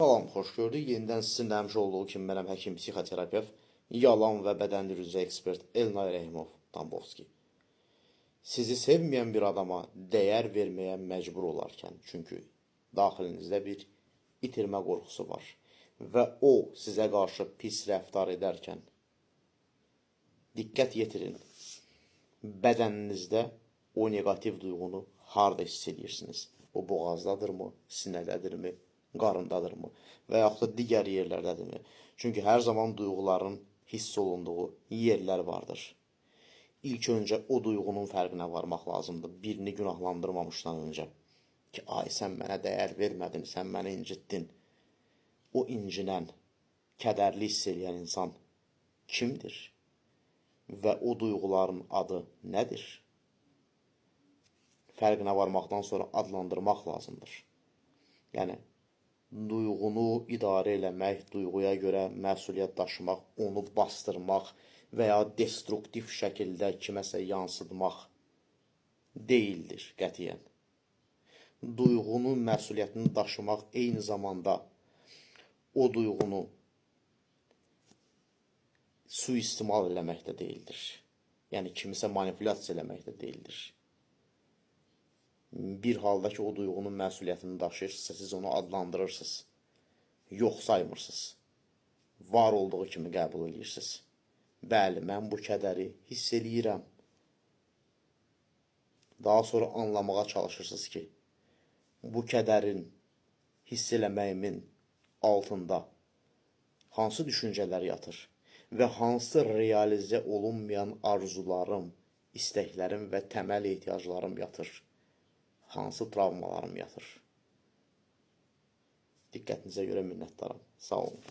Salam, xoş gördük. Yenidən sizin də həmişə olduğu kimi mənəm həkim, psixoterapevt, yalan və bədən dili ekspert Elnay Rəhimov Tambovski. Sizi sevməyən bir adama dəyər verməyə məcbur olarkən, çünki daxilinizdə bir itirmə qorxusu var və o sizə qarşı pis rəftar edərkən, diqqət yetirin, bədəninizdə o negativ duyğunu harda hiss edirsiniz? O boğazdadırmı, sinədədirmi, qarındadırmı və yaxud da digər yerlərdədirmi? Çünki hər zaman duyğuların hiss olunduğu yerlər vardır. İlk öncə o duyğunun fərqinə varmaq lazımdır, birini günahlandırmamışdan öncə. Ki, ay sən mənə dəyər vermədin, sən məni incitdin. O incinən, kədərli hiss edən insan kimdir? Və o duyğuların adı nədir? Fərqinə varmaqdan sonra adlandırmaq lazımdır. Yəni, duyğunu idarə eləmək, duyğuya görə məsuliyyət daşımaq, onu bastırmaq və ya destruktiv şəkildə kiməsə yansıtmaq deyildir qətiyyən. Duyğunun məsuliyyətini daşımaq eyni zamanda o duyğunu suistimal eləmək də deyildir. Yəni, kimisə manipulyasiya eləmək də deyildir. Bir halda ki, o duyğunun məsuliyyətini daşıyırsınızsa, siz onu adlandırırsınız, yox saymırsınız, var olduğu kimi qəbul edirsiniz. Bəli, mən bu kədəri hiss eləyirəm. Daha sonra anlamağa çalışırsınız ki, bu kədərin hiss eləməyimin altında hansı düşüncələr yatır və hansı realizə olunmayan arzularım, istəklərim və təməl ehtiyaclarım yatır. Hansı travmalarım yatır? Diqqətinizə görə minnətdaram. Sağ olun.